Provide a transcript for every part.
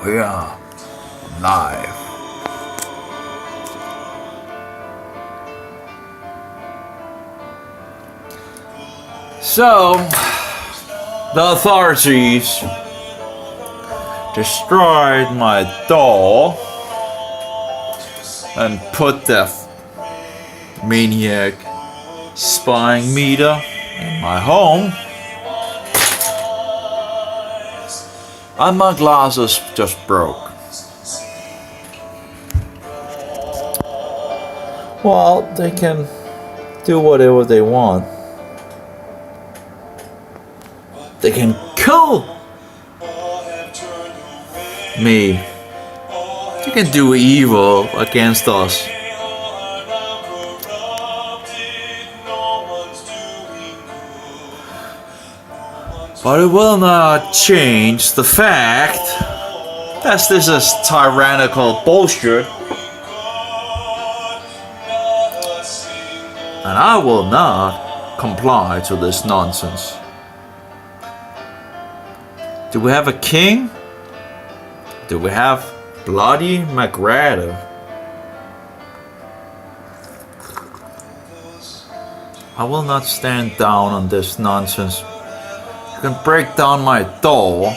we are live. So, the authorities destroyed my door and put the maniac spying meter in my home. And my glasses just broke. Well, they can do whatever they want. They can kill me. They can do evil against us. But it will not change the fact that this is tyrannical bullshit. And I will not comply to this nonsense. Do we have a king? Do we have Bloody McGrather? I will not stand down on this nonsense. You can break down my door.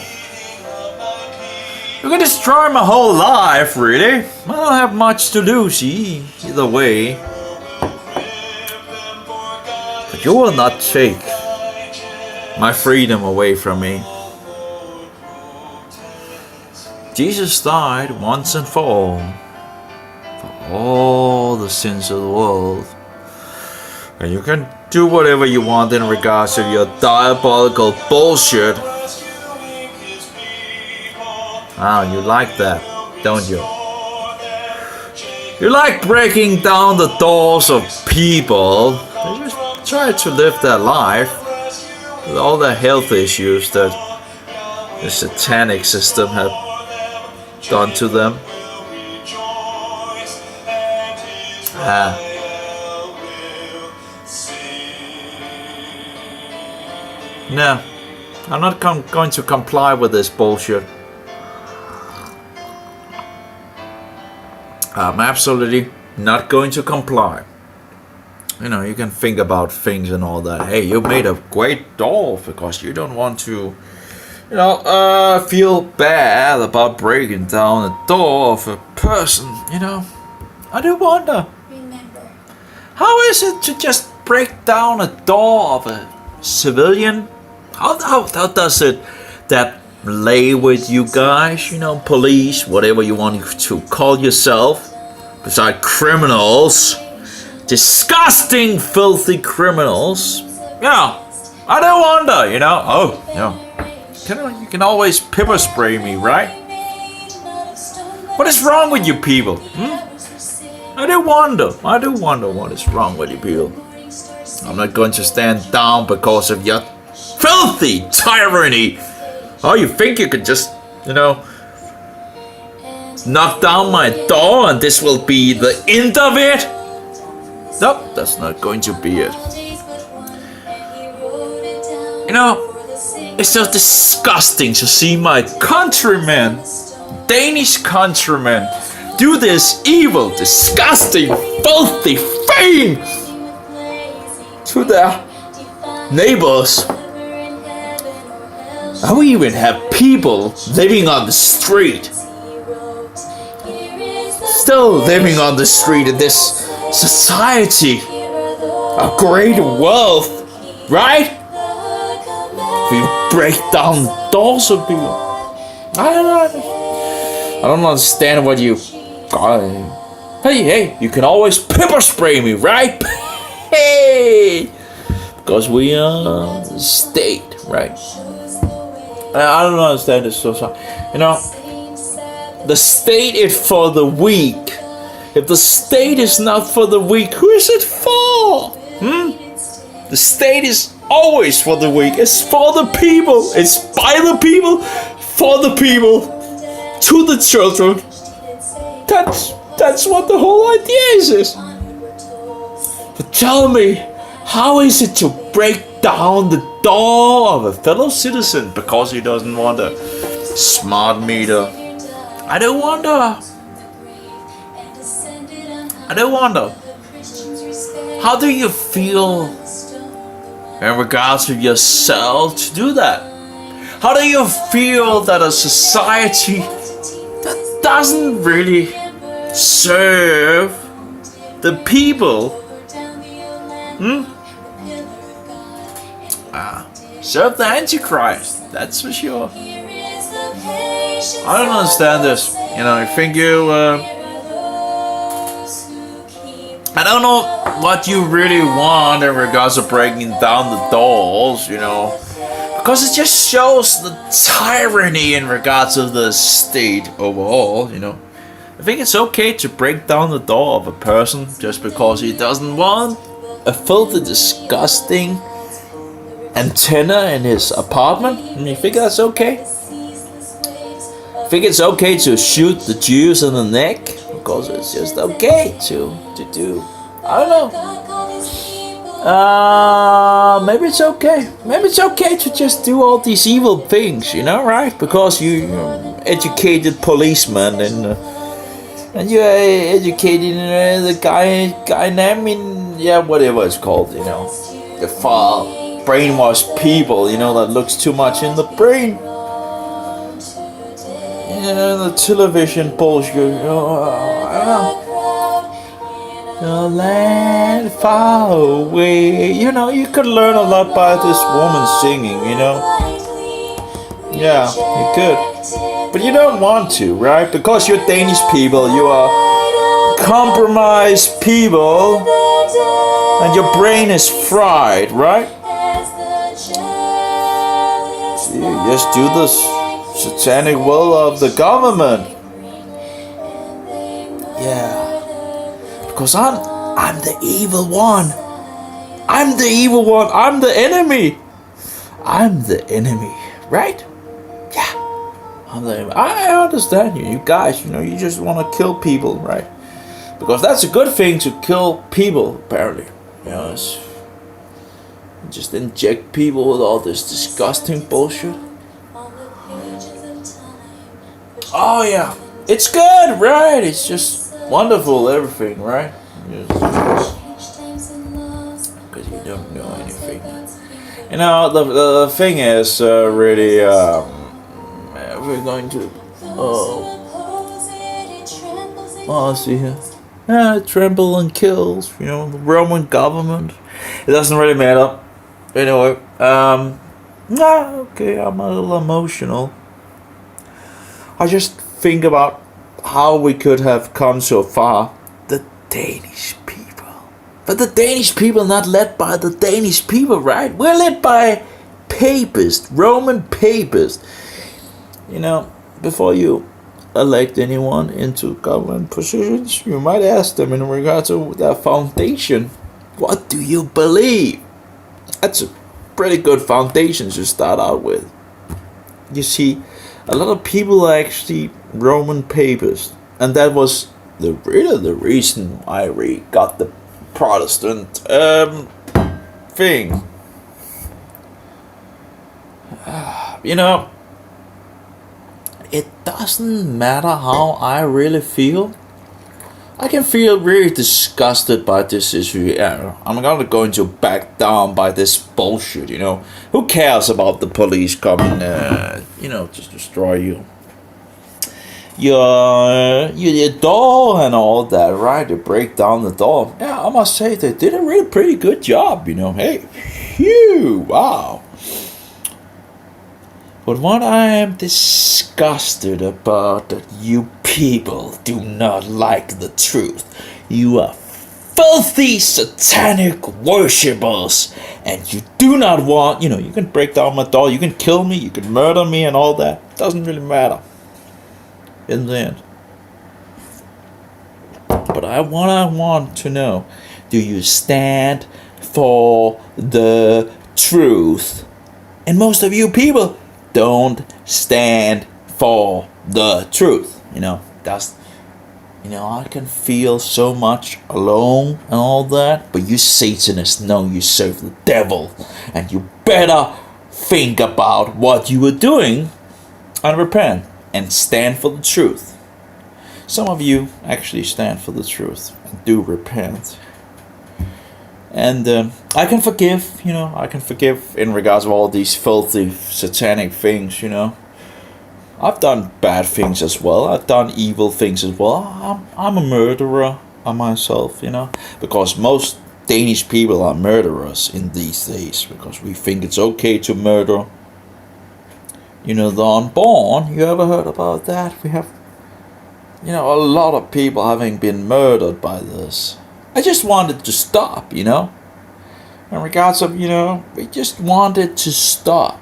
You can destroy my whole life, really. I don't have much to lose either way. But you will not take my freedom away from me. Jesus died once and for all the sins of the world. And you can do whatever you want in regards to your diabolical bullshit. Ah, you like that, don't you? You like breaking down the doors of people. They just try to live their life with all the health issues that the satanic system have done to them. No, I'm not going to comply with this bullshit. I'm absolutely not going to comply. You know, you can think about things and all that. Hey, you made a great door because you don't want to, feel bad about breaking down the door of a person, I do wonder. Remember. How is it to just break down a door of a civilian? How does it that lay with you guys, police, whatever you want to call yourself, beside criminals, disgusting, filthy criminals? I do wonder, you can always pepper spray me, right? What is wrong with you people? I do wonder what is wrong with you people. I'm not going to stand down because of your filthy tyranny. Oh, you think you could just, knock down my door and this will be the end of it? Nope, that's not going to be it. It's just disgusting to see my countrymen, Danish countrymen, do this evil, disgusting, filthy thing to their neighbors. And we even have people living on the street. Still living on the street in this society of great wealth, right? We break down doors of people. I don't understand what you... Hey, you can always pepper spray me, right? Hey! Because we are the state, right? I don't understand this so sorry. The state is for the weak. If the state is not for the weak, who is it for? The state is always for the weak. It's for the people. It's by the people, for the people, to the children. That's what the whole idea is. But tell me, how is it to break down the door of a fellow citizen because he doesn't want a smart meter I do wonder. How do you feel in regards to yourself to do that? How do you feel that a society that doesn't really serve the people, serve the Antichrist, that's for sure. I don't understand this. I think I don't know what you really want in regards to breaking down the doors, because it just shows the tyranny in regards of the state overall, I think it's okay to break down the door of a person just because he doesn't want a filthy, disgusting antenna in his apartment. You think that's okay? I think it's okay to shoot the Jews in the neck because it's just okay to do. I don't know. Maybe it's okay. Maybe it's okay to just do all these evil things, right? Because you're educated policeman and you're educating the guy named, whatever it's called, the far brainwashed people, that looks too much in the brain. The television bullshit, I don't know. The land far away, you could learn a lot by this woman singing, Yeah, you could. But you don't want to, right? Because you're Danish people, you are compromised people, and your brain is fried, right? You just do this satanic will of the government. Yeah. Because I'm the evil one. I'm the evil one. I'm the enemy. I'm the enemy, right? Yeah. I understand you. You guys, you just want to kill people, right? Because that's a good thing to kill people, apparently. Just inject people with all this disgusting bullshit. Oh yeah, it's good, right? It's just wonderful, everything, right? Because you don't know anything. The thing is really, we're going to, let's see here. Tremble and kills, the Roman government. It doesn't really matter. Anyway, okay, I'm a little emotional. I just think about how we could have come so far. The Danish people. But the Danish people not led by the Danish people, right? We're led by Papists, Roman Papists. Before you elect anyone into government positions, you might ask them in regard to their foundation. What do you believe? That's a pretty good foundation to start out with. You see, a lot of people are actually Roman Papists, and that was the reason why we got the Protestant thing. It doesn't matter how I really feel. I can feel really disgusted by this issue. I'm not going to back down by this bullshit, Who cares about the police coming, to destroy you? Your door and all that, right? To break down the door. Yeah, I must say they did a really pretty good job, Hey, phew, wow. But what I am disgusted about that you people do not like the truth. You are filthy satanic worshippers, and you do not want, you can break down my door, you can kill me, you can murder me and all that. Doesn't really matter in the end. But what I want to know, do you stand for the truth? And most of you people don't stand for the truth. That's, I can feel so much alone and all that, but you Satanists know you serve the devil, and you better think about what you are doing and repent and stand for the truth. some of you actually stand for the truth and do repent. And I can forgive, I can forgive in regards of all these filthy, satanic things, I've done bad things as well. I've done evil things as well. I'm a murderer myself, because most Danish people are murderers in these days, because we think it's okay to murder. The unborn, you ever heard about that? We have, a lot of people having been murdered by this. I just wanted to stop, in regards of, we just wanted to stop.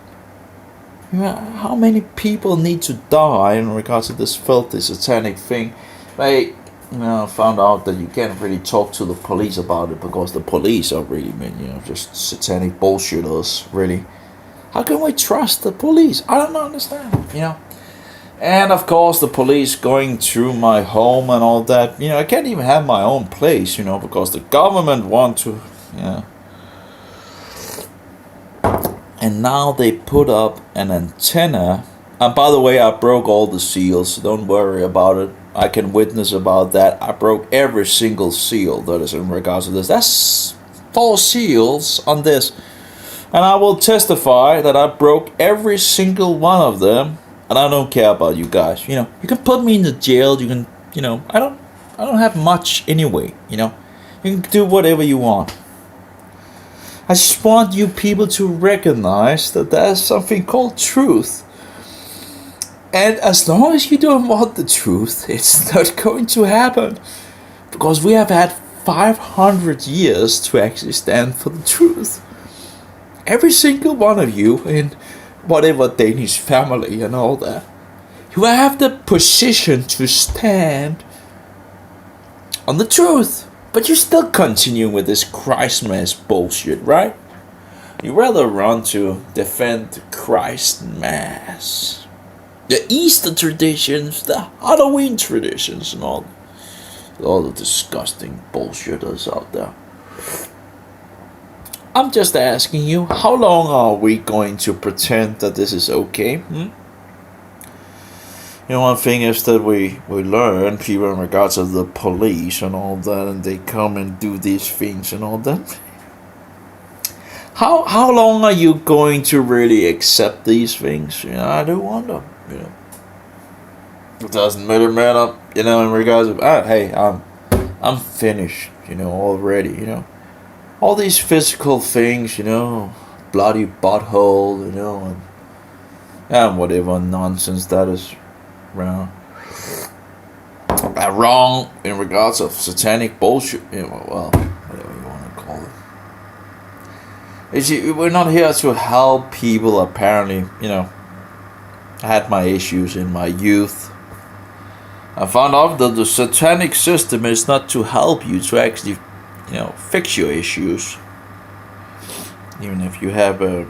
How many people need to die in regards to this filthy satanic thing? I found out that you can't really talk to the police about it, because the police are really, just satanic bullshitters, really. How can we trust the police? I don't understand, And of course, the police going through my home and all that. I can't even have my own place, because the government want to, And now they put up an antenna. And by the way, I broke all the seals, so don't worry about it. I can witness about that. I broke every single seal that is in regards to this. That's 4 seals on this. And I will testify that I broke every single one of them. And I don't care about you guys. You can put me in the jail. You can, I don't have much anyway. You can do whatever you want. I just want you people to recognize that there's something called truth. And as long as you don't want the truth, it's not going to happen. Because we have had 500 years to actually stand for the truth. Every single one of you in whatever Danish family and all that, you have the position to stand on the truth. But you still continue with this Christmas bullshit, right? You rather run to defend Christ Mass, the Easter traditions, the Halloween traditions, and all the disgusting bullshitters out there. I'm just asking you, how long are we going to pretend that this is okay? One thing is that we learn people in regards of the police and all that, and they come and do these things and all that. How long are you going to really accept these things? I do wonder. It doesn't matter, man. In regards of hey, I'm finished. Already. All these physical things. Bloody butthole. And whatever nonsense that is. Wrong in regards of satanic bullshit. Well, whatever you want to call it. We're not here to help people. Apparently, I had my issues in my youth. I found out that the satanic system is not to help you to actually, fix your issues. Even if you have a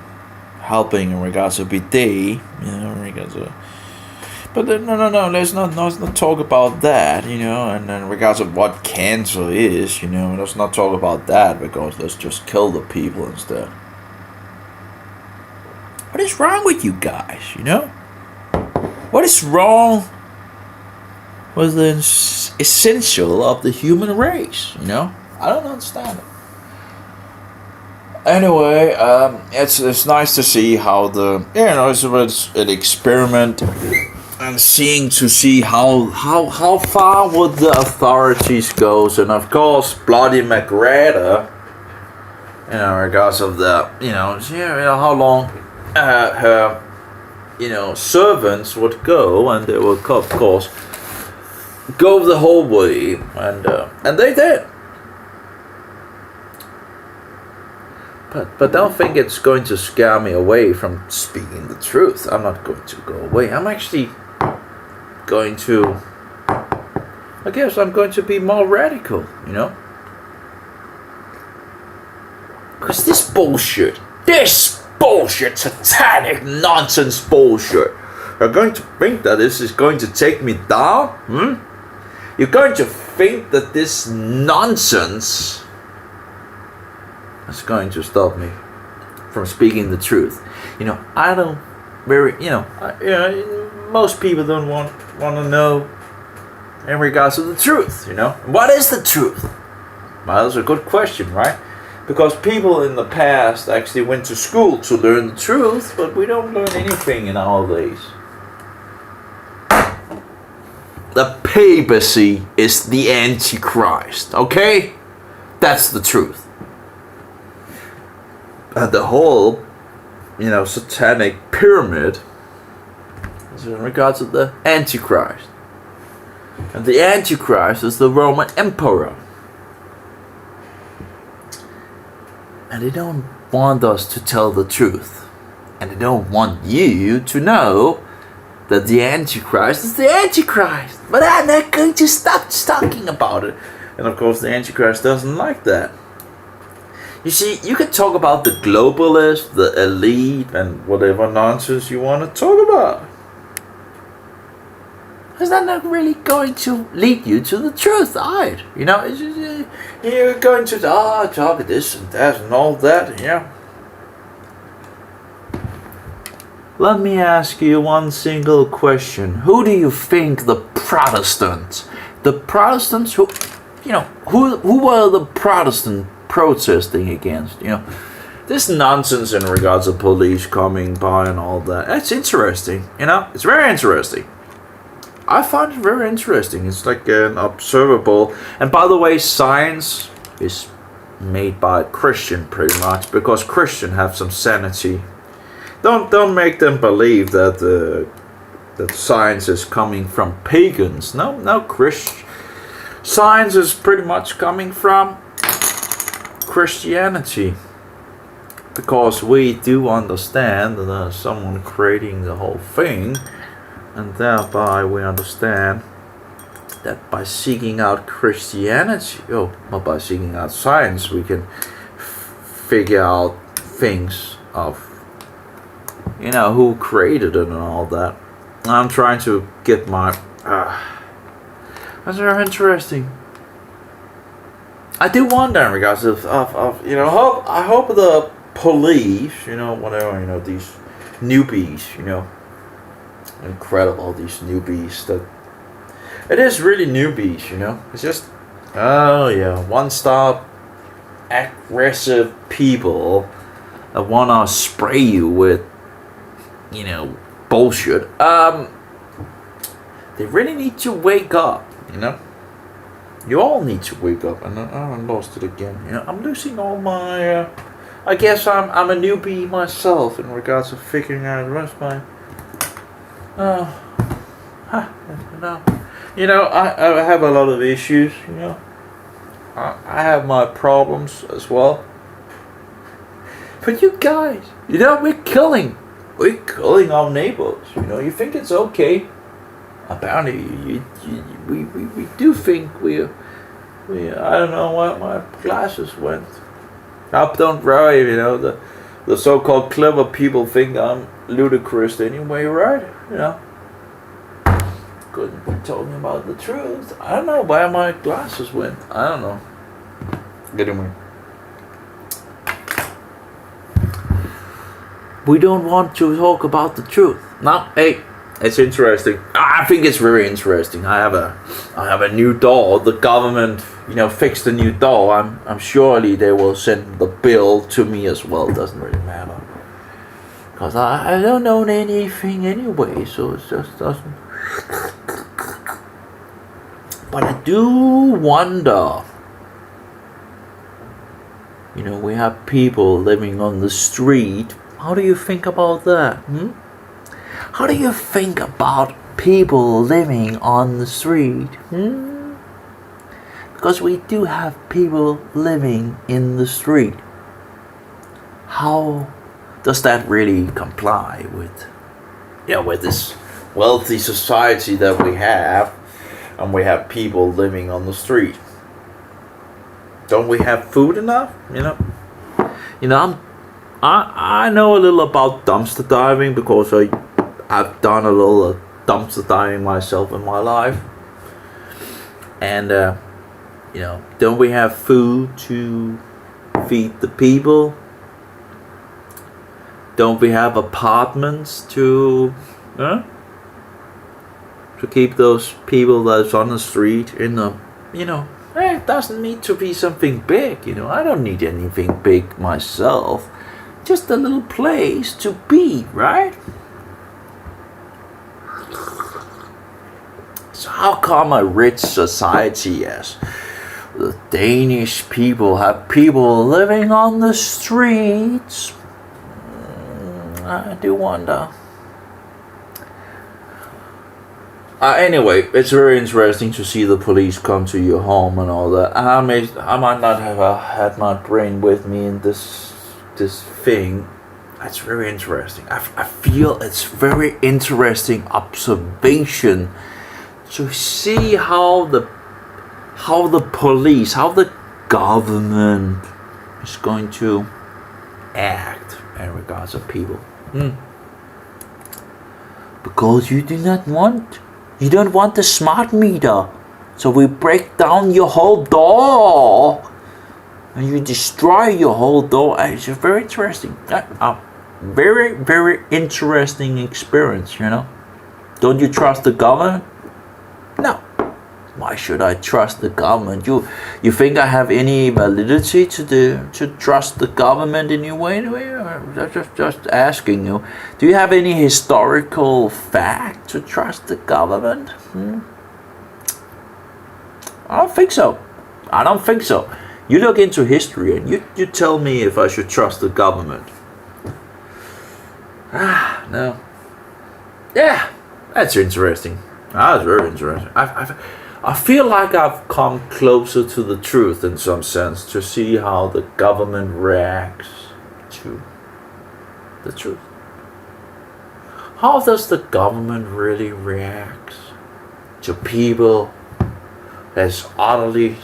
helping in regards to bidet, in regards to. But no, let's not talk about that, and in regards of what cancer is, let's not talk about that, because let's just kill the people instead. What is wrong with you guys, What is wrong with the essential of the human race, I don't understand it. Anyway, it's nice to see how it's an experiment. And to see how far would the authorities go, and of course bloody McGregor, regards of the, how long her, servants would go, and they would of course go the whole way, and they did. But don't think it's going to scare me away from speaking the truth. I'm not going to go away. I'm actually going to, I guess I'm going to be more radical, Because this bullshit, satanic nonsense bullshit, you're going to think that this is going to take me down? You're going to think that this nonsense is going to stop me from speaking the truth. I don't very, most people don't want to know in regards to the truth, you know. What is the truth? Well, that's a good question, right? Because people in the past actually went to school to learn the truth, but we don't learn anything in our days. The papacy is the Antichrist, okay? That's the truth. And the whole, you know, satanic pyramid is in regards to the Antichrist. And the Antichrist is the Roman Emperor. And they don't want us to tell the truth. And they don't want you to know that the Antichrist is the Antichrist. But I'm not going to stop talking about it. And of course the Antichrist doesn't like that. You see, you can talk about the globalists, the elite, and whatever nonsense you want to talk about. Because that's not really going to lead you to the truth either. You know, it's just, you're going to talk this and that and all that, yeah. Let me ask you one single question. Who do you think the Protestants, who, you know, who were the Protestant protesting against, you know? This nonsense in regards to police coming by and all that, that's interesting, you know? It's very interesting. I find it very interesting. It's like an observable. And by the way, science is made by a Christian pretty much, because Christians have some sanity. Don't make them believe that that science is coming from pagans. No, science is pretty much coming from Christianity, because we do understand that there's someone creating the whole thing, and thereby we understand that by seeking out Christianity, by seeking out science, we can figure out things of, you know, who created it and all that. I'm trying to get my that's very interesting. I do wonder in regards of you know, I hope the police, you know, whatever, you know, these newbies, you know, incredible, these newbies, that it is really newbies, you know. It's just, oh yeah, one-stop aggressive people that wanna spray you with, you know, bullshit. They really need to wake up, you know. You all need to wake up. And I lost it again. You know, I'm losing all my. I guess I'm a newbie myself in regards to figuring out what's my. You know, I have a lot of issues. You know, I have my problems as well. But you guys, you know, we're killing our neighbors. You know, you think it's okay? Apparently, we do think we I don't know where my glasses went. Don't worry, you know, the so-called clever people think I'm ludicrous anyway, right? You know, couldn't be talking about the truth. I don't know where my glasses went. I don't know. Anyway, we don't want to talk about the truth. No, hey. It's interesting. I think it's very interesting. I have a new door. The government, you know, fixed a new door. I'm surely they will send the bill to me as well. It doesn't really matter, because I don't know anything anyway. So it just doesn't. But I do wonder. You know, we have people living on the street. How do you think about that? How do you think about people living on the street? Because we do have people living in the street. How does that really comply with, you know, with this wealthy society that we have, and we have people living on the street? Don't we have food enough? You know, I know a little about dumpster diving, because I've done a little dumpster diving myself in my life. And, you know, don't we have food to feed the people? Don't we have apartments to... to keep those people that's on the street in the, it doesn't need to be something big, I don't need anything big myself. Just a little place to be, right? So how come a rich society as the Danish people have people living on the streets? I do wonder. Anyway, it's very interesting to see the police come to your home and all that. I might not have had my brain with me in this thing. That's very interesting. I feel it's very interesting observation to see how the police, how the government is going to act in regards of people. Because you don't want the smart meter, so we break down your whole door and you destroy your whole door. It's very interesting. Very, very interesting experience, Don't you trust the government? No. Why should I trust the government? You think I have any validity to trust the government in any way? Just asking you. Do you have any historical fact to trust the government? I don't think so. You look into history and you tell me if I should trust the government. No. Yeah, that's interesting. That's very interesting. I feel like I've come closer to the truth in some sense, to see how the government reacts to the truth. How does the government really react to people that's utterly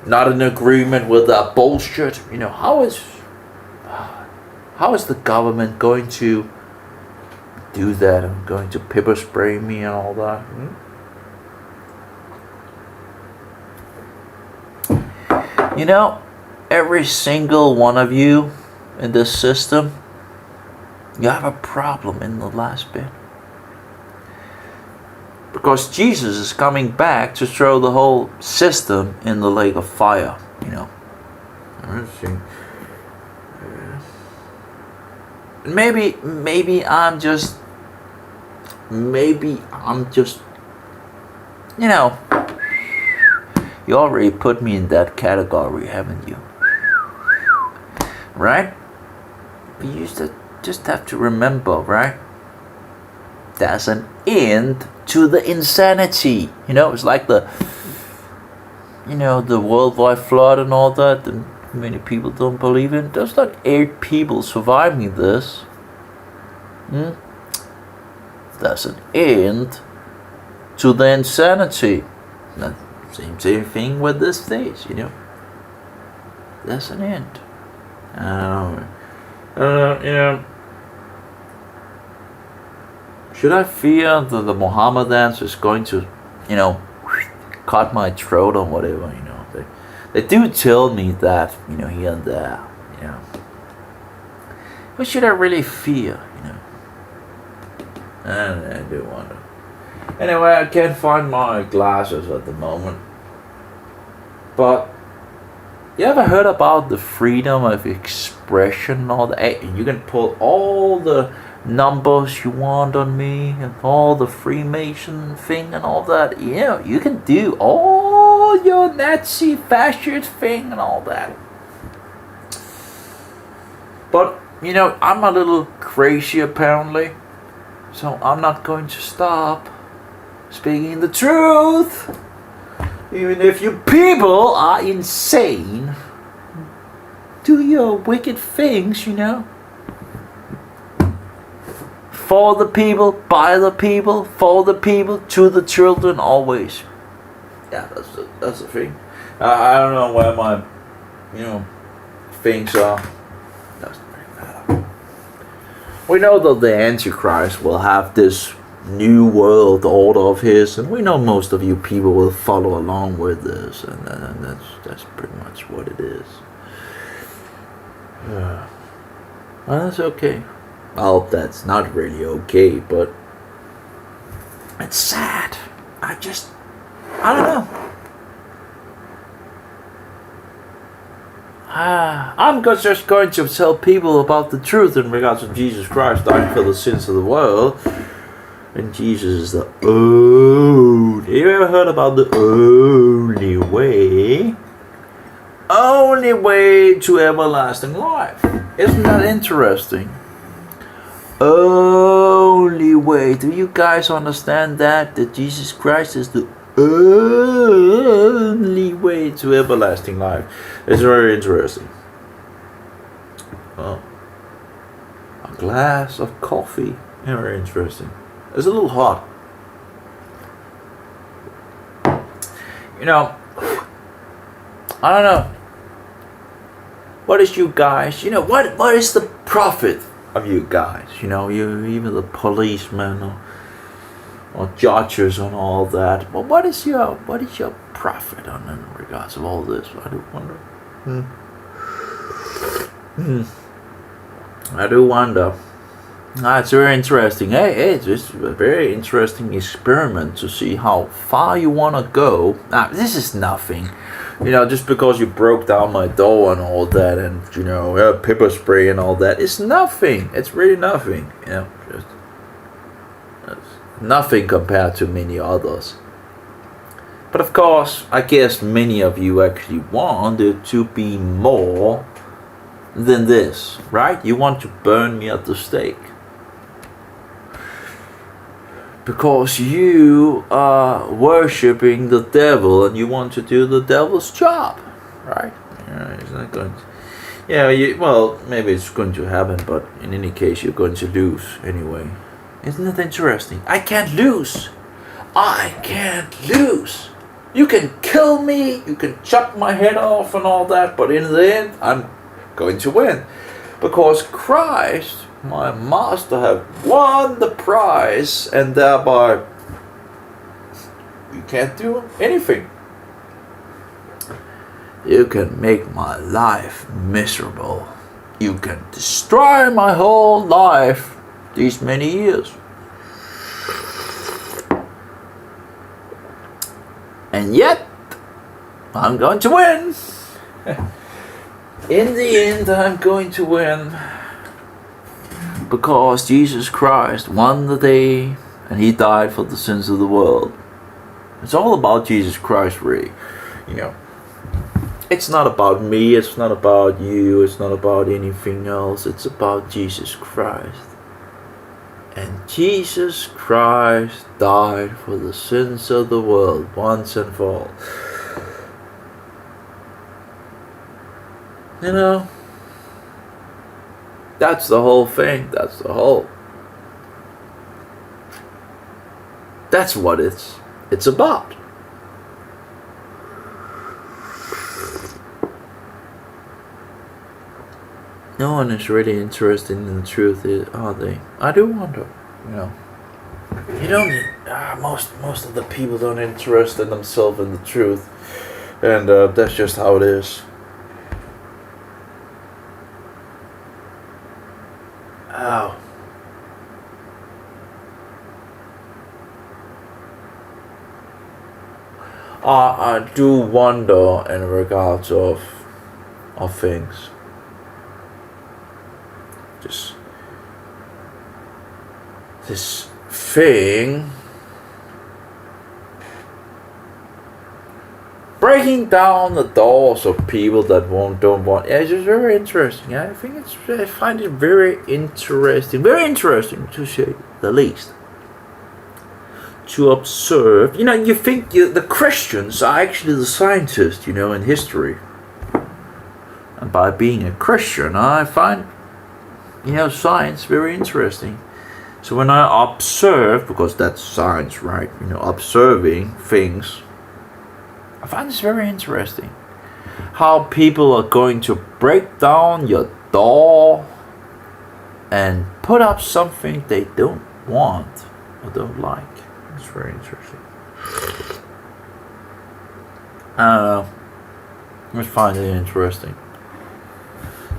not in agreement with that bullshit? How is the government going to do that? I'm going to pepper spray me and all that. Every single one of you in this system, you have a problem in the last bit. Because Jesus is coming back to throw the whole system in the lake of fire, Maybe I'm just, you already put me in that category, haven't you? Right? But you just have to remember, right? There's an end to the insanity. It's like the worldwide flood and all that, and many people don't believe in. There's like 8 people surviving this. There's an end to the insanity. Same thing with this stage, There's an end. Should I fear that the Mohammedans is going to, cut my throat or whatever, They do tell me that, here and there, What should I really fear, I do wonder. Anyway, I can't find my glasses at the moment. But you ever heard about the freedom of expression and all that? You can pull all the numbers you want on me and all the Freemason thing and all that. You can do all your Nazi fascist thing and all that. But, I'm a little crazy apparently. So I'm not going to stop speaking the truth. Even if you people are insane. Do your wicked things, For the people, by the people, for the people, to the children, always. Yeah, that's the thing. I don't know where my, things are. Doesn't really matter. We know that the Antichrist will have this new world order of his, and we know most of you people will follow along with this, and that's pretty much what it is. Well, that's okay. I hope that's not really okay, but it's sad. I don't know. I'm just going to tell people about the truth in regards to Jesus Christ dying for the sins of the world. And Jesus is the only. You ever heard about the only way? Only way to everlasting life. Isn't that interesting? Only way. Do you guys understand that? That Jesus Christ is the only way to everlasting life. It's very interesting. Oh, a glass of coffee. Very interesting. It's a little hot. You know, I don't know. What is you guys? You know, what is the profit of you guys? You know, you even the policemen or judges and all that. But what is your profit on in regards of all this? I do wonder. I do wonder. It's very interesting. Hey, it's just a very interesting experiment to see how far you want to go. Now, this is nothing. You know, just because you broke down my door and all that, and you know, pepper spray and all that, it's nothing. It's really nothing. You know, just nothing compared to many others. But of course, I guess many of you actually want it to be more than this, right? You want to burn me at the stake. Because you are worshipping the devil and you want to do the devil's job, right? It's not going to, well, maybe it's going to happen, but in any case, you're going to lose anyway. Isn't that interesting? I can't lose. I can't lose. You can kill me, you can chop my head off and all that, but in the end, I'm going to win. Because Christ, my master, have won the prize, and thereby you can't do anything. You can make my life miserable. You can destroy my whole life these many years. And yet, I'm going to win. In the end, I'm going to win. Because Jesus Christ won the day and he died for the sins of the world. It's all about Jesus Christ, really. You know, it's not about me, it's not about you, it's not about anything else. It's about Jesus Christ. And Jesus Christ died for the sins of the world once and for all. You know, that's the whole thing. That's what it's about. No one is really interested in the truth, are they? I do wonder, you know. You don't. Most of the people don't interest in themselves in the truth, and that's just how it is. Ow. I do wonder in regards of things. Just this thing breaking down the doors of people that don't want. Yeah, it's just very interesting. I find it very interesting to say the least. To observe, you know, you think the Christians are actually the scientists, you know, in history. And by being a Christian, I find, you know, science very interesting. So when I observe, because that's science, right? You know, observing things, I find this very interesting. How people are going to break down your door and put up something they don't want or don't like. It's very interesting. I don't know. I find it interesting.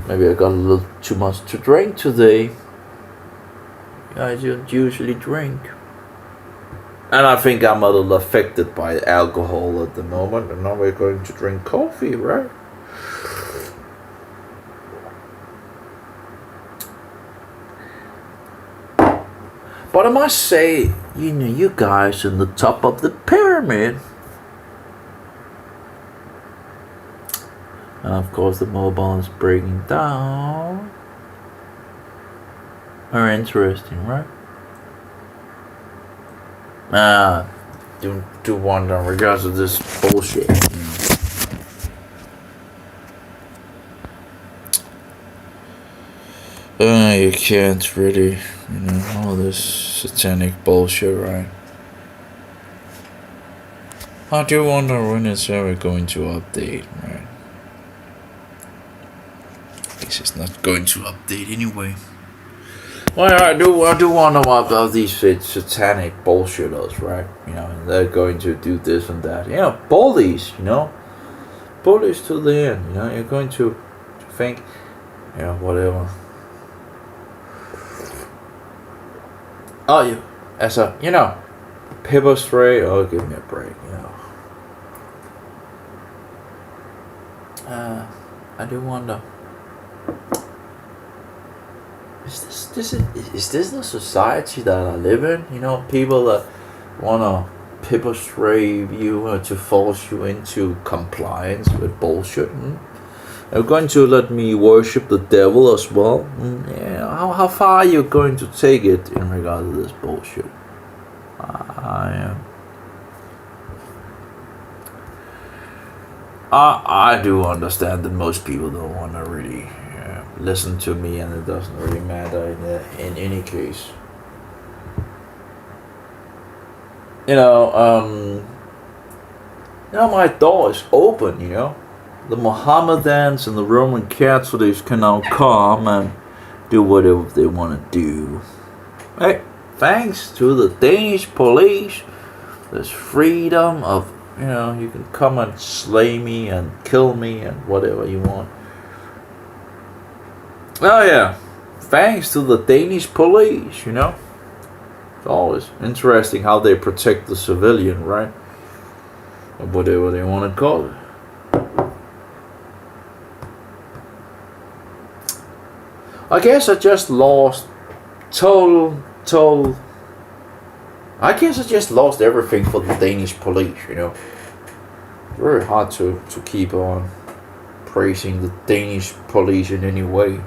Maybe I got a little too much to drink today. I don't usually drink. And I think I'm a little affected by alcohol at the moment. And now we're going to drink coffee, right? But I must say, you guys in the top of the pyramid. And of course the mobile is breaking down. Very interesting, right? Do wonder in regards to this bullshit. You can't really, all this satanic bullshit, right? I do wonder when it's ever going to update, right? I guess it's not going to update anyway. Well, I do wonder about these satanic bullshitters, right? And they're going to do this and that. Bullies, bullies to the end. You're going to think, whatever. Oh, you as a pepper spray. Oh, give me a break. I do wonder. Is this the society that I live in? People that wanna pepper spray you to force you into compliance with bullshit. They're going to let me worship the devil as well. How far are you going to take it in regard to this bullshit? I do understand that most people don't want to really listen to me, and it doesn't really matter in any case. My door is open. The Mohammedans and the Roman Catholics can now come and do whatever they want to do. Hey, thanks to the Danish police, there's freedom of, you can come and slay me and kill me and whatever you want. Oh yeah, thanks to the Danish police, It's always interesting how they protect the civilian, right? Or whatever they want to call it. I guess I just lost I guess I just lost everything for the Danish police, Very hard to keep on praising the Danish police in any way,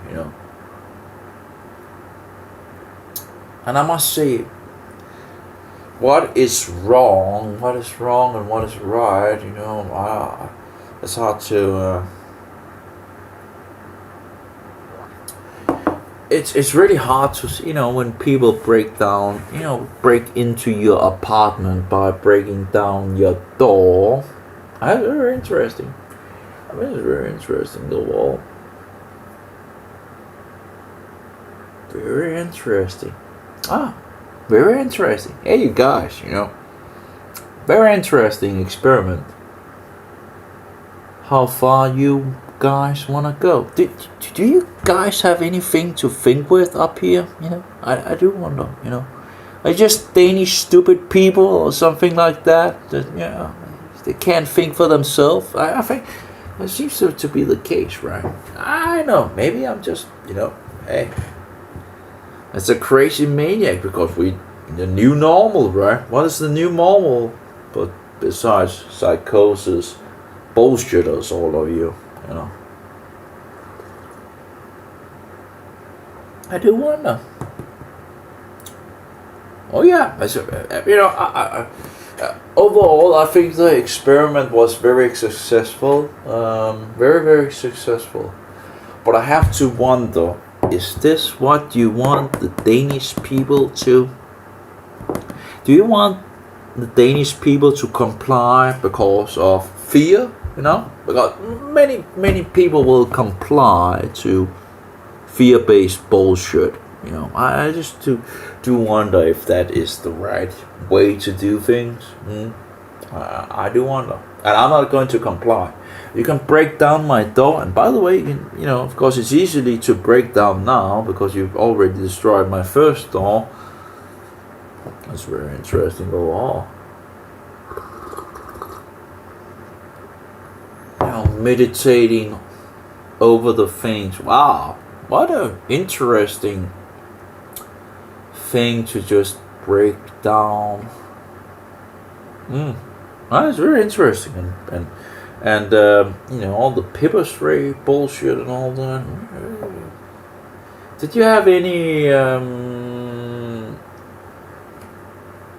And I must say, what is wrong and what is right, it's hard to it's really hard to see, when people break into your apartment by breaking down your door. That's very interesting. It's very interesting, the wall. Very interesting. Very interesting. Hey, you guys, very interesting experiment. How far you guys want to go? Do you guys have anything to think with up here? I do wonder, Are just Danish stupid people or something like that? They can't think for themselves. I think it seems to be the case, right? I know, maybe I'm just, hey, it's a crazy maniac because the new normal, right? What is the new normal? But besides psychosis, bullshitters, all of you, I do wonder. Oh yeah, overall, I think the experiment was very successful. Very, very successful. But I have to wonder, is this what you want the Danish people to? Do you want the Danish people to comply because of fear? Because many people will comply to fear-based bullshit. I just do wonder if that is the right way to do things. I do wonder, and I'm not going to comply. You can break down my door, and by the way, of course, it's easily to break down now because you've already destroyed my first door. That's very interesting overall. Now meditating over the things. Wow, what a interesting thing to just break down. That's very interesting, and all the Papists bullshit and all that. Did you have any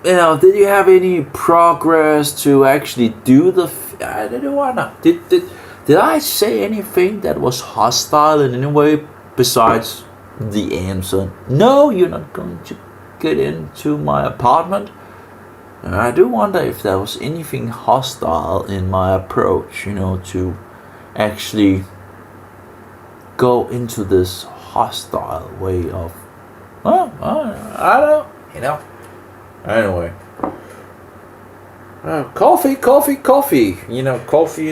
did you have any progress to actually do the? I don't wanna. Did I say anything that was hostile in any way besides the answer? No, you're not going to get into my apartment. And I do wonder if there was anything hostile in my approach, to actually go into this hostile way of. Well, I don't know, Anyway. Coffee. Coffee in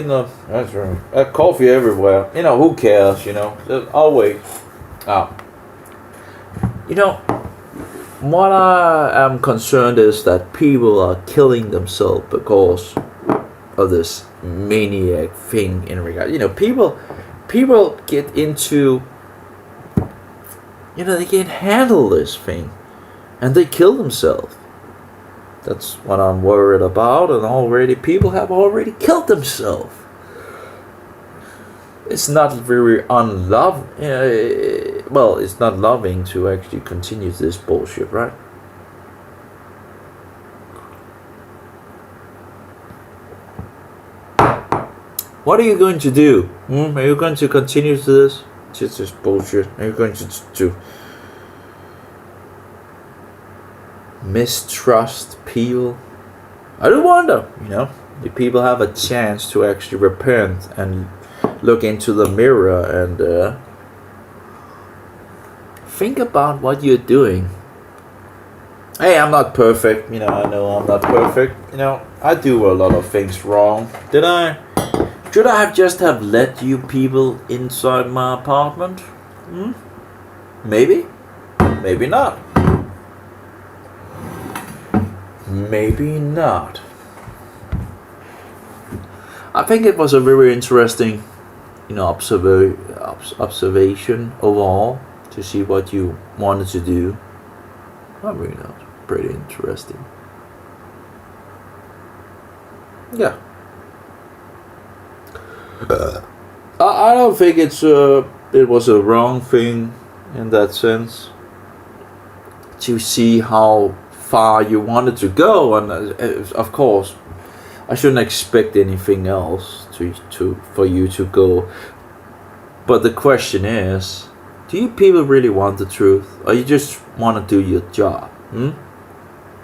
the. That's right. Coffee everywhere. Who cares? Always. What I am concerned is that people are killing themselves because of this maniac thing in regard. People get into. They can't handle this thing, and they kill themselves. That's what I'm worried about, and people have already killed themselves. It's not very it's not loving to actually continue this bullshit, right? What are you going to do? Are you going to continue this? Just this bullshit. Are you going to mistrust people? I do wonder, do people have a chance to actually repent and look into the mirror and think about what you're doing? Hey, I'm not perfect, I know I'm not perfect, I do a lot of things wrong. Did I? Should I have let you people inside my apartment? Maybe. Maybe not. Maybe not. I think it was a very interesting, observation overall to see what you wanted to do. I mean, that was pretty interesting. Yeah. I don't think it was a wrong thing in that sense to see how far you wanted to go, and of course I shouldn't expect anything else for you to go. But the question is, do you people really want the truth, or you just want to do your job?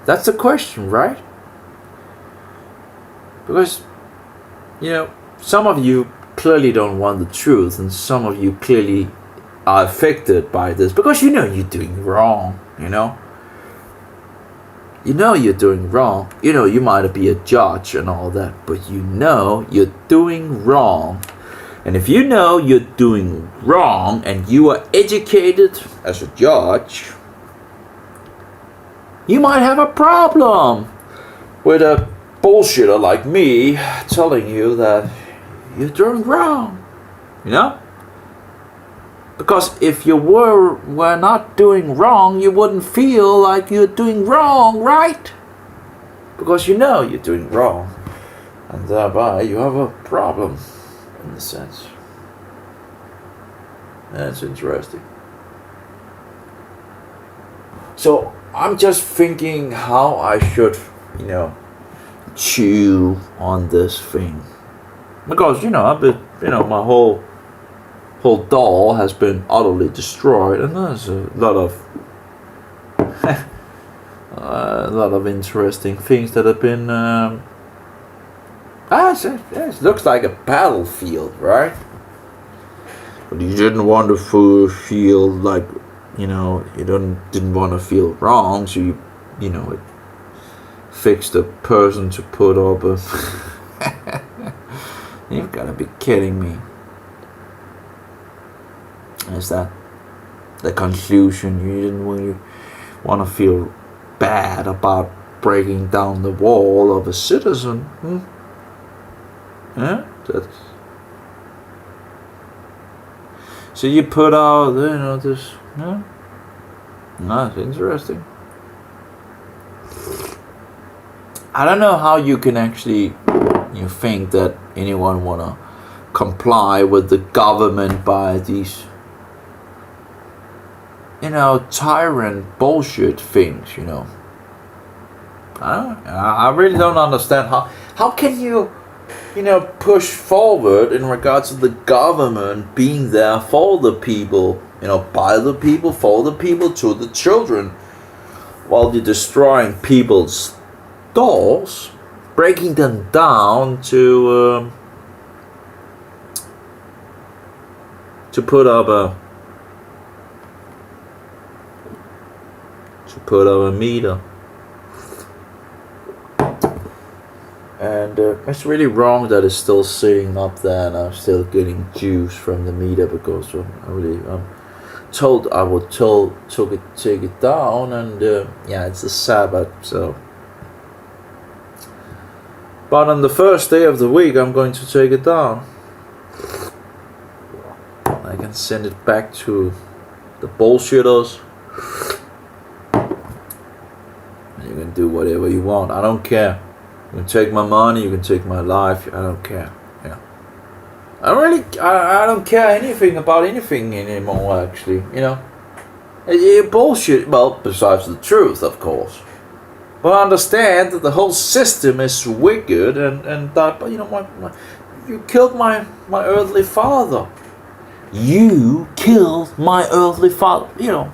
That's the question, right? Because some of you clearly don't want the truth, and some of you clearly are affected by this because you're doing wrong. You're doing wrong. You might be a judge and all that, but you're doing wrong. And if you're doing wrong and you are educated as a judge, you might have a problem with a bullshitter like me telling you that you're doing wrong. Because if you were not doing wrong, you wouldn't feel like you're doing wrong, right? Because you're doing wrong. And thereby you have a problem, in a sense. That's interesting. So I'm just thinking how I should, chew on this thing. Because, I've been, my whole doll has been utterly destroyed, and there's a lot of interesting things that have been it looks like a battlefield, right? But you didn't want to feel like you didn't want to feel wrong, so it fixed a person to put up a you've got to be kidding me. Is that the conclusion? You didn't really want to feel bad about breaking down the wall of a citizen. Yeah, that's. So you put out, this. Yeah, that's interesting. I don't know how you can actually, think that anyone wanna comply with the government by these, tyrant bullshit things. I really don't understand how can you, push forward in regards to the government being there for the people, by the people, for the people, to the children, while you're destroying people's doors, breaking them down to put up a meter. And it's really wrong that it's still sitting up there and I'm still getting juice from the meter, because I'm told I would take it down, and it's a Sabbath, so. But on the first day of the week I'm going to take it down. I can send it back to the bullshitters. And you can do whatever you want. I don't care. You can take my money, you can take my life, I don't care. Yeah. I don't care anything about anything anymore, actually, It's bullshit, well, besides the truth, of course. But I understand that the whole system is wicked, and that, but you killed my earthly father. You killed my earthly father.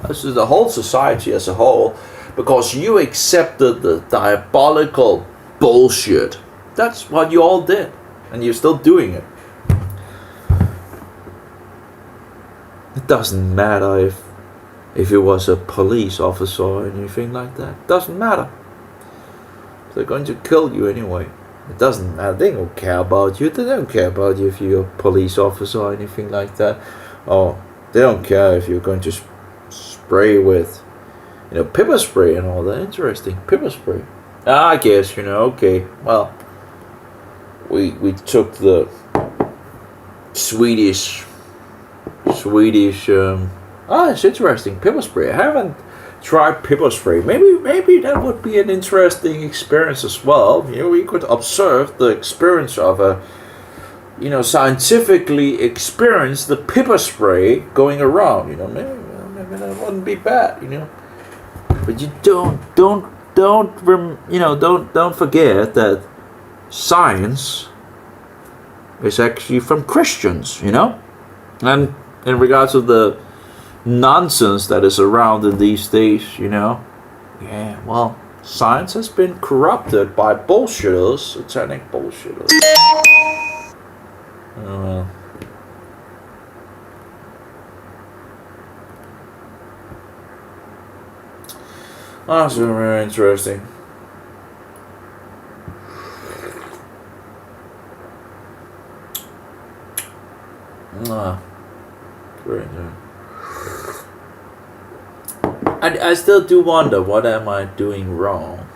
This is the whole society as a whole, because you accepted the diabolical bullshit. That's what you all did, and you're still doing it. It doesn't matter if it was a police officer or anything like that. It doesn't matter. They're going to kill you anyway. It doesn't matter. They don't care about you. They don't care about you if you're a police officer or anything like that. Or they don't care if you're going to spray with, pepper spray and all that. Interesting. Pepper spray. I guess, okay. Well, we took the Swedish. It's interesting. Pepper spray. I haven't tried pepper spray. Maybe that would be an interesting experience as well. We could observe the experience of a, scientifically experience the pepper spray going around. Maybe that wouldn't be bad. But you don't forget that science is actually from Christians. And in regards to the nonsense that is around in these days, well, science has been corrupted by bullshitters, satanic bullshitters. That's very interesting. Very interesting. I still do wonder, what am I doing wrong?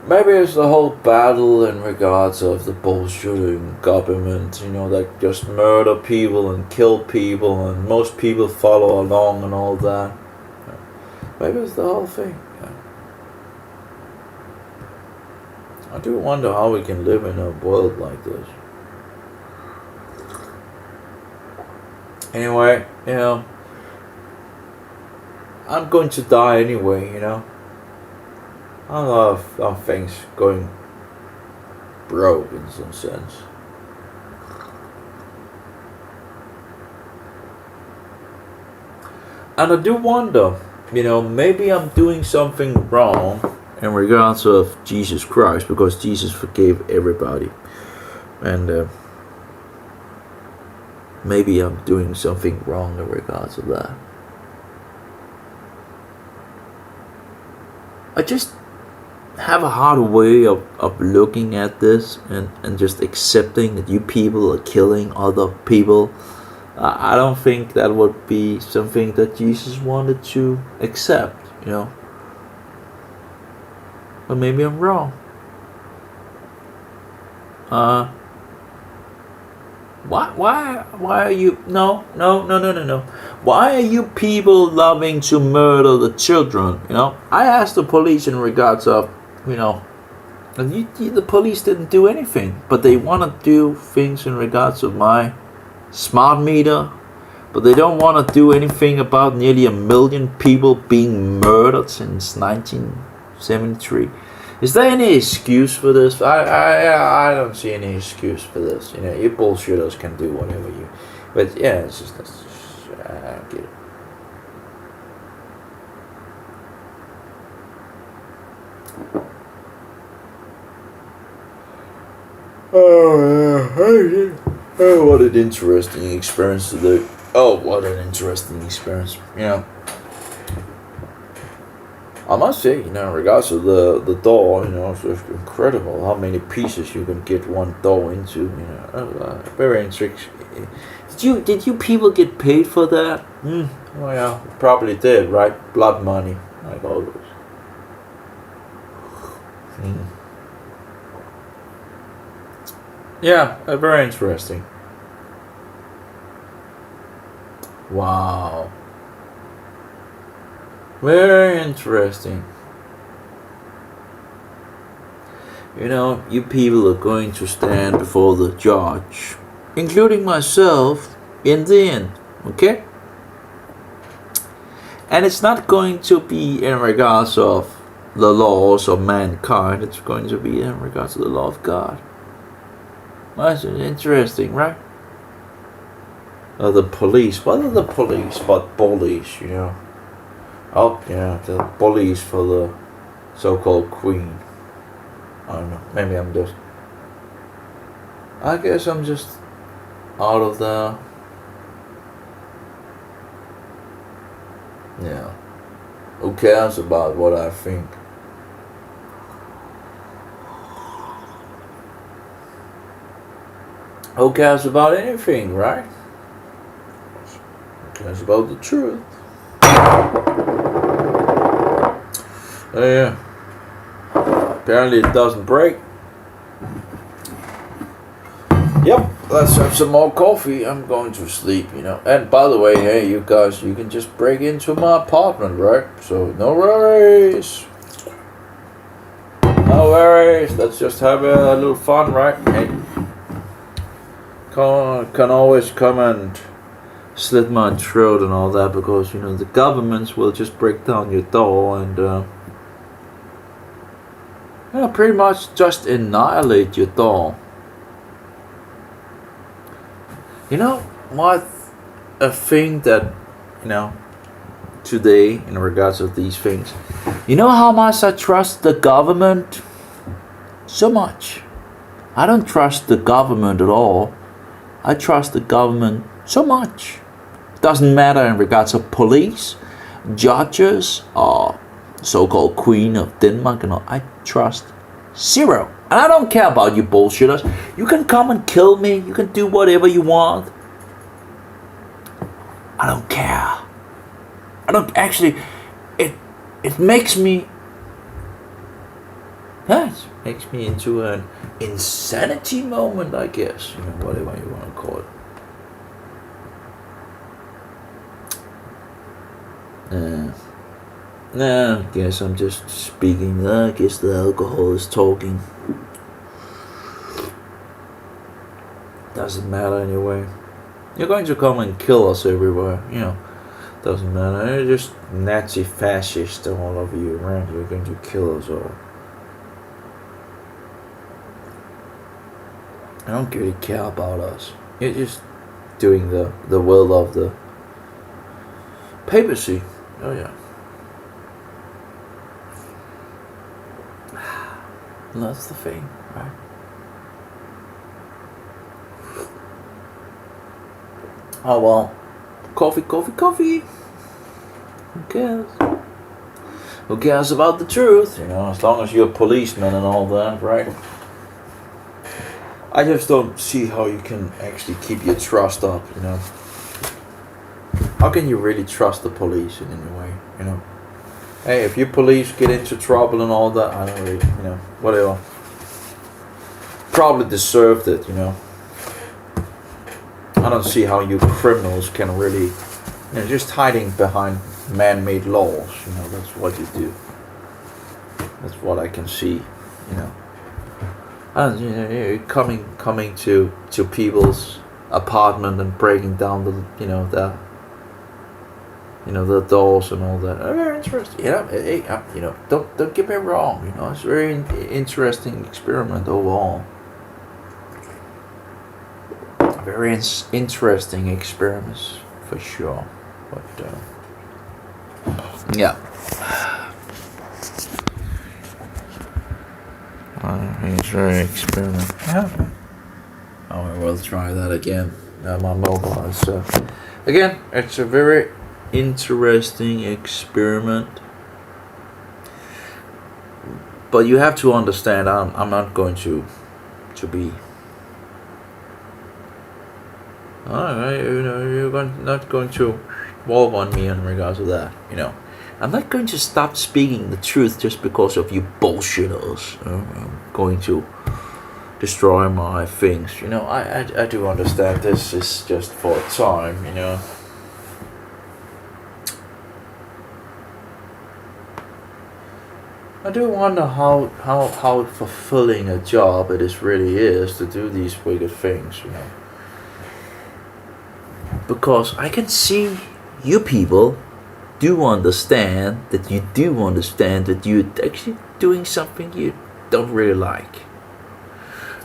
Maybe it's the whole battle in regards of the bullshitting government, that just murder people and kill people, and most people follow along and all that. Maybe it's the whole thing. I do wonder how we can live in a world like this. Anyway, I'm going to die anyway, I have a lot of things going broke in some sense. And I do wonder, maybe I'm doing something wrong in regards of Jesus Christ, because Jesus forgave everybody. And maybe I'm doing something wrong in regards of that. I just have a hard way of looking at this and just accepting that you people are killing other people. I don't think that would be something that Jesus wanted to accept, you know. But maybe I'm wrong. Why are you, no. Why are you people loving to murder the children, you know? I asked the police in regards of, you know, the police didn't do anything, but they want to do things in regards of my smart meter, but they don't want to do anything about nearly 1 million people being murdered since 1973. Is there any excuse for this? I don't see any excuse for this. You know, you bullshitters can do whatever you. But yeah, it's just I don't get it. Oh, what an interesting experience today. Oh, what an interesting experience. You know, I must say, you know, in regards to the door, you know, it's just incredible how many pieces you can get one door into. You know, very interesting. Did you people get paid for that? Oh yeah, probably did, right? Blood money, like always. Yeah, very interesting. Wow. Very interesting. You know, you people are going to stand before the judge, including myself, in the end, okay? And it's not going to be in regards of the laws of mankind, it's going to be in regards to the law of God. That's interesting, right? The police, what are the police but bullies, you know? Oh, yeah, the bullies for the so-called queen. I don't know, maybe I guess I'm just out of the... Yeah. Who cares about what I think? Who cares about anything, right? Who cares about the truth? Yeah. Apparently it doesn't break. Yep, let's have some more coffee. I'm going to sleep, you know. And by the way, hey, you guys, you can just break into my apartment, right? So no worries. No worries. Let's just have a little fun, right? Hey, can always come and slit my throat and all that, because, you know, the governments will just break down your door and you know, pretty much just annihilate your door. You know what, a thing that, you know, today in regards of these things, you know how much I trust the government? So much. I don't trust the government at all. I trust the government so much. It doesn't matter in regards of police, judges, or so-called Queen of Denmark and all. I trust zero. And I don't care about you bullshitters. You can come and kill me. You can do whatever you want. I don't care. I don't actually. It makes me. That makes me into an insanity moment, I guess. You know, whatever you want to call it. Nah, I guess I'm just speaking. I guess the alcohol is talking. Doesn't matter anyway. You're going to come and kill us everywhere, you know. Doesn't matter. You're just Nazi fascists, all of you, right? You're going to kill us all. I don't really care about us. You're just doing the will of the papacy. Oh yeah. That's the thing, right? Oh well. Coffee. Who cares? Who cares about the truth? You know, as long as you're a policeman and all that, right? I just don't see how you can actually keep your trust up, you know. How can you really trust the police in any way, you know? Hey, if you police get into trouble and all that, I don't really, whatever. Probably deserved it, I don't see how you criminals can really, just hiding behind man-made laws, that's what you do. That's what I can see, And you're coming to people's apartment and breaking down the doors and all that. Very interesting. Don't get me wrong. It's a very interesting experiment overall. Very interesting experiments for sure. But yeah. It's very experiment. Yeah. I will try that again. My mobile is again. It's a very interesting experiment. But you have to understand, I'm not going to be. You're not going to wall on me in regards to that. I'm not going to stop speaking the truth just because of you bullshitters. I'm going to destroy my things. I do understand this is just for a time. I do wonder how fulfilling a job it really is to do these wicked things. Because I can see you people do understand that you're actually doing something you don't really like.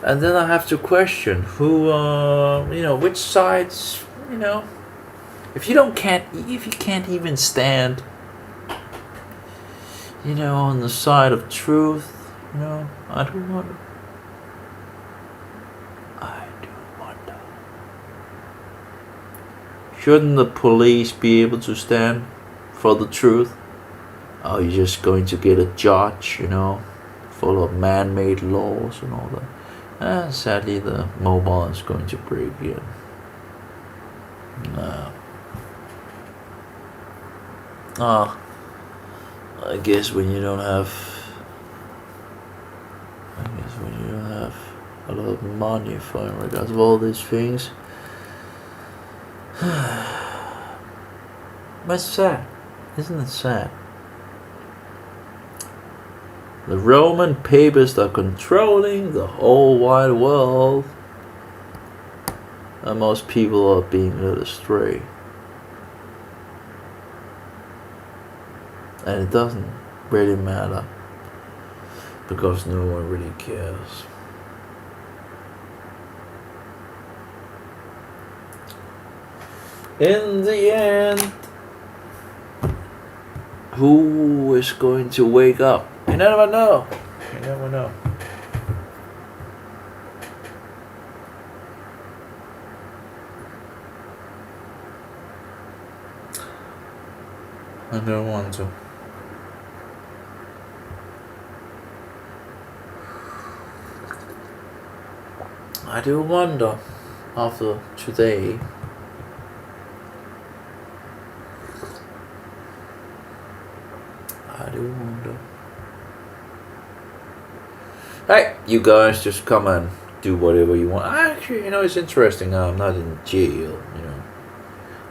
And then I have to question who, which sides, if you can't even stand, on the side of truth, I do wonder. Shouldn't the police be able to stand for the truth? Are you just going to get a judge, full of man-made laws and all that? And sadly, the mobile is going to break again. I guess when you don't have a lot of money for in regards to all these things. But it's sad. Isn't it sad? The Roman Papists are controlling the whole wide world, and most people are being led astray. And it doesn't really matter, because no one really cares. In the end, who is going to wake up? You never know. You never know. I don't want to. I do wonder, after today, I do wonder. Hey, you guys just come and do whatever you want. Actually, it's interesting. I'm not in jail,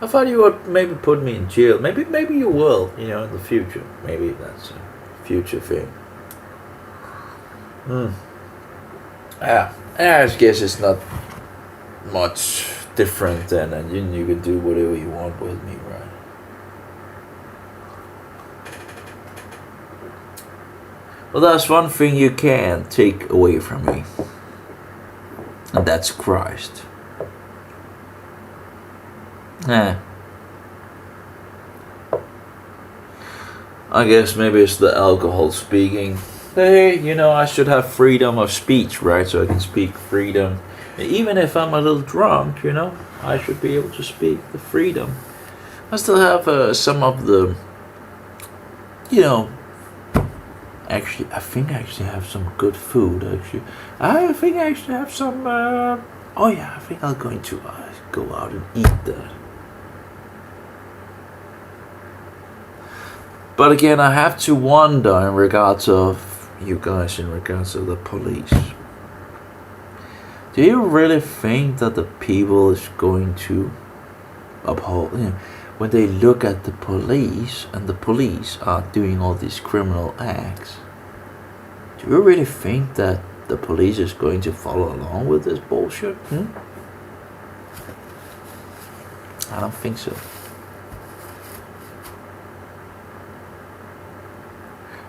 I thought you would maybe put me in jail. Maybe you will, in the future. Maybe that's a future thing. Yeah, I guess it's not much different then, and you can do whatever you want with me, right? Well, that's one thing you can't take away from me, and that's Christ. I guess maybe it's the alcohol speaking. Hey, I should have freedom of speech, right? So I can speak freedom. Even if I'm a little drunk, I should be able to speak the freedom. I still have some of the, actually, I think I actually have some good food, actually. I think I actually have some, I think I'm going to go out and eat that. But again, I have to wonder in regards of you guys, in regards of the police. Do you really think that the people is going to uphold, when they look at the police and the police are doing all these criminal acts? Do you really think that the police is going to follow along with this bullshit? I don't think so.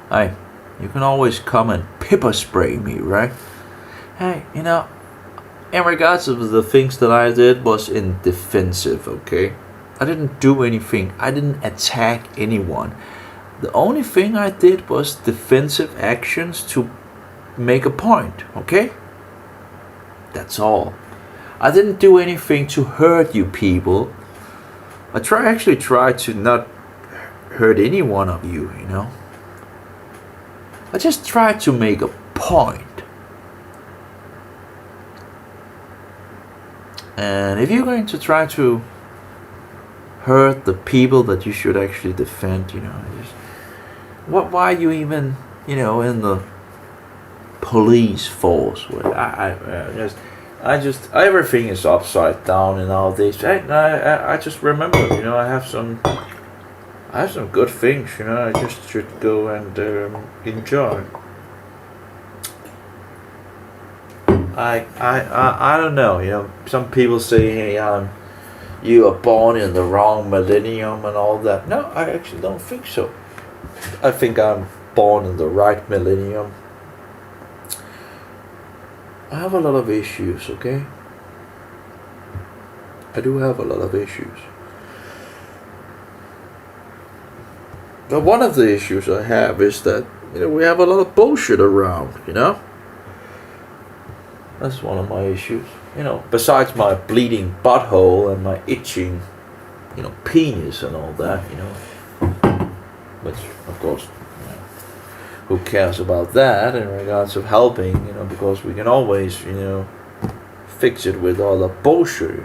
Hey, you can always come and pepper spray me, right? Hey, in regards to the things that I did was in defensive, okay? I didn't do anything. I didn't attack anyone. The only thing I did was defensive actions to make a point, okay? That's all. I didn't do anything to hurt you people. I actually tried to not hurt any one of you, I just tried to make a point. And if you're going to try to hurt the people that you should actually defend, why are you even, in the police force? Everything is upside down nowadays. I just remember, I have some good things, I just should go and enjoy. I don't know, some people say, hey, you are born in the wrong millennium and all that. No, I actually don't think so. I think I'm born in the right millennium. I have a lot of issues, okay? I do have a lot of issues. But one of the issues I have is that, we have a lot of bullshit around, That's one of my issues. Besides my bleeding butthole and my itching, penis and all that, Which, of course, who cares about that in regards of helping, because we can always, fix it with all the bullshit,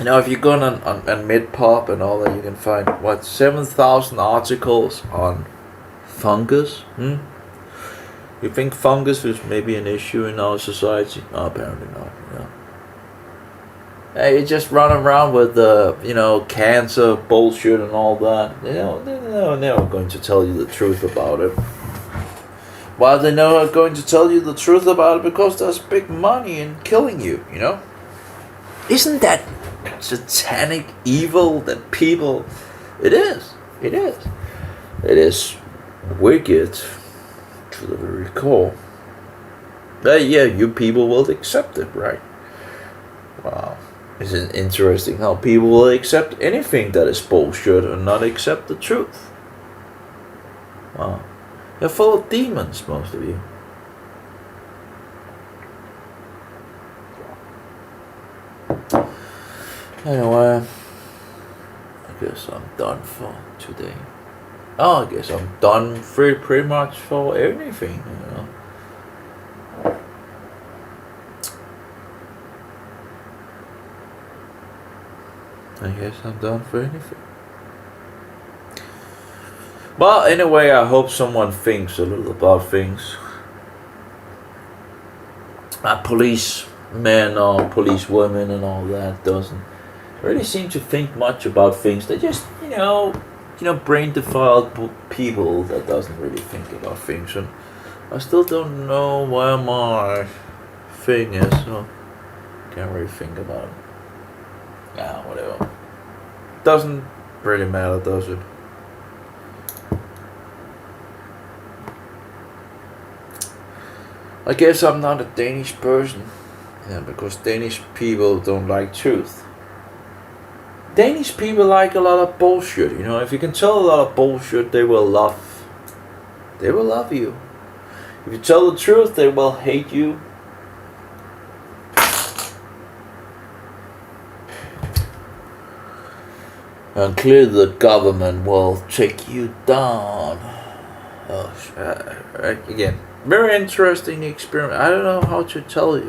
if you go on MedPop and all that, you can find, 7,000 articles on fungus, You think fungus is maybe an issue in our society? No, apparently not, Hey, you just run around with cancer bullshit and all that. They're never going to tell you the truth about it. Why are they not going to tell you the truth about it? Because there's big money in killing you, Isn't that satanic evil that people... It is. It is wicked to the very core. But yeah, you people will accept it, right? Wow. Isn't it interesting how people will accept anything that is bullshit and not accept the truth? Wow. You're full of demons, most of you. Anyway, I guess I'm done for today. I guess I'm done pretty much for anything, I guess I'm done for anything. Well, anyway, I hope someone thinks a little about things. Policemen or policewomen and all that doesn't really seem to think much about things. They just, brain defiled people that doesn't really think about things. And I still don't know where my thing is, so can't really think about it. Yeah, whatever. Doesn't really matter, does it? I guess I'm not a Danish person. Yeah, because Danish people don't like truth. Danish people like a lot of bullshit, If you can tell a lot of bullshit, they will love you. If you tell the truth, they will hate you. And clearly the government will take you down. Again, very interesting experiment. I don't know how to tell it,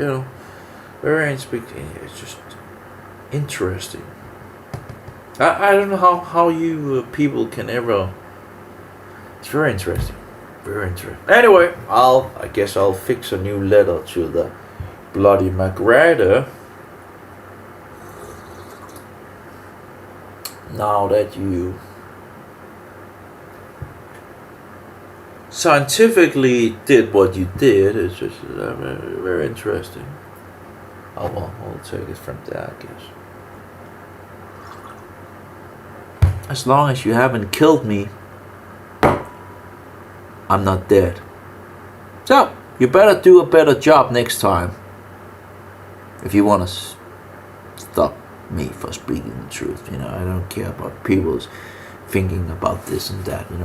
very interesting. It's just interesting. I don't know how you people can ever. It's very interesting. Very interesting. Anyway, I guess I'll fix a new letter to the bloody McGregor. Now that you scientifically did what you did, it's just very, very interesting. Oh well, I'll take it from there, I guess. As long as you haven't killed me, I'm not dead. So, you better do a better job next time. If you want to stop me for speaking the truth. You know, I don't care about people's thinking about this and that. You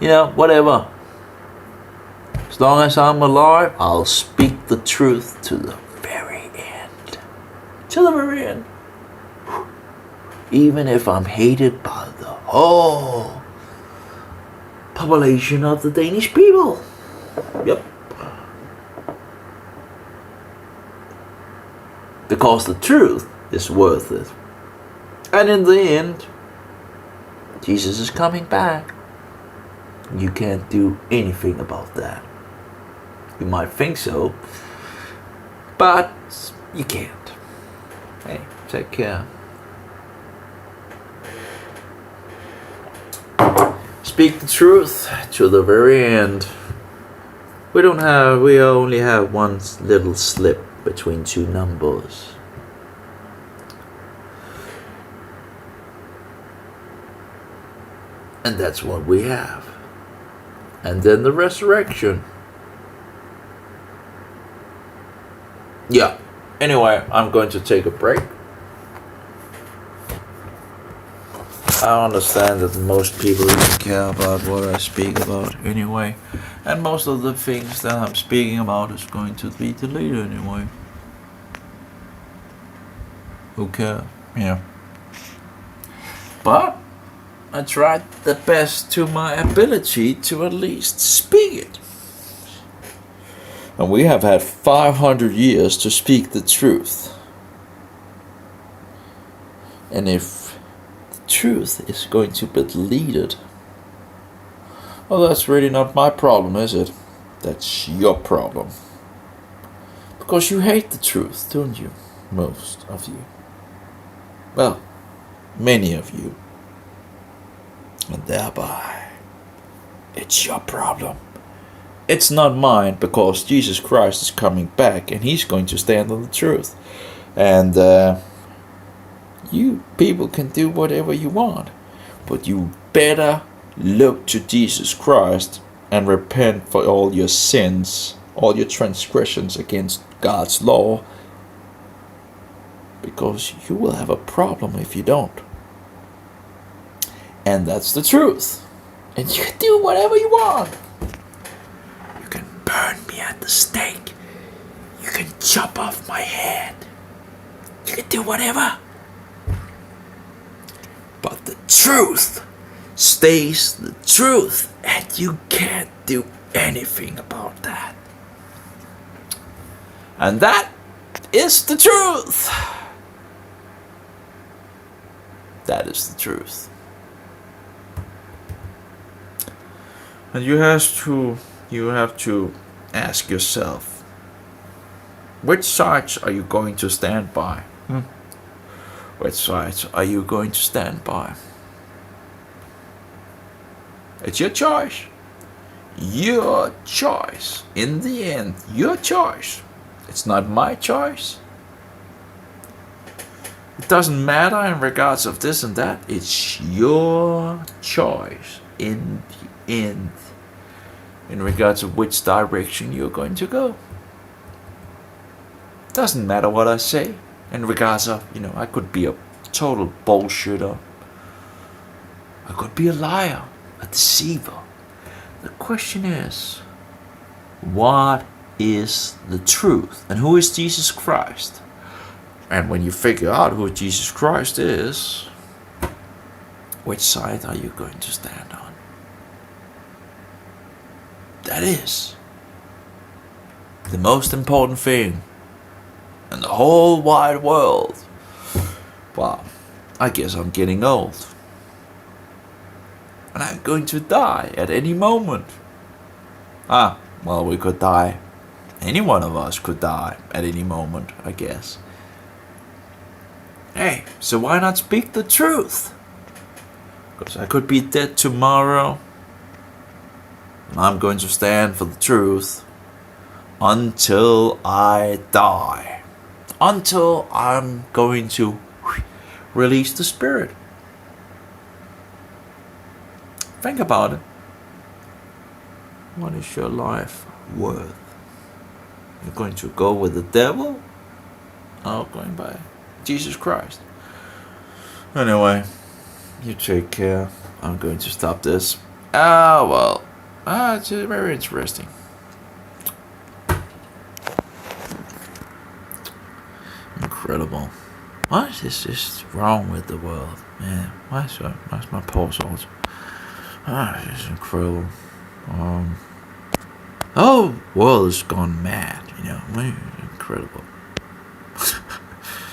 know, whatever. As long as I'm alive, I'll speak the truth to the very end. To the very end. Even if I'm hated by the whole population of the Danish people. Yep. Because the truth is worth it. And in the end, Jesus is coming back. You can't do anything about that. You might think so, but you can't. Hey, take care. Speak the truth to the very end. We only have one little slip between two numbers. And that's what we have. And then the resurrection. Yeah. Anyway, I'm going to take a break. I understand that most people don't care about what I speak about anyway. And most of the things that I'm speaking about is going to be deleted anyway. Who cares? Yeah. But I tried the best to my ability to at least speak it. And we have had 500 years to speak the truth. And if the truth is going to be deleted, well, that's really not my problem, is it? That's your problem. Because you hate the truth, don't you? Most of you. Well, many of you. And thereby, it's your problem. It's not mine, because Jesus Christ is coming back and he's going to stand on the truth. And you people can do whatever you want, but you better look to Jesus Christ and repent for all your sins, all your transgressions against God's law, because you will have a problem if you don't. And that's the truth. And you can do whatever you want. You can burn me at the stake. You can chop off my head. You can do whatever. But the truth stays the truth, and you can't do anything about that. And that is the truth. That is the truth. And you have to ask yourself, which sides are you going to stand by? Which sides are you going to stand by? It's your choice. Your choice. In the end, your choice. It's not my choice. It doesn't matter in regards of this and that. It's your choice in the end, in regards of which direction you're going to go. Doesn't matter what I say in regards of, I could be a total bullshitter. I could be a liar, a deceiver. The question is, what is the truth? And who is Jesus Christ? And when you figure out who Jesus Christ is, which side are you going to stand on? That is the most important thing in the whole wide world. well, I guess I'm getting old. And I'm going to die at any moment. Well, we could die. Any one of us could die at any moment, I guess. Hey, so why not speak the truth? Because I could be dead tomorrow. And I'm going to stand for the truth until I die. Until I'm going to release the spirit. Think about it. What is your life worth? You're going to go with the devil? Or going by Jesus Christ? Anyway, you take care. I'm going to stop this. It's very interesting. Incredible. What is this wrong with the world? Man, why's my pulse also? It's incredible. Oh, world has gone mad, Incredible.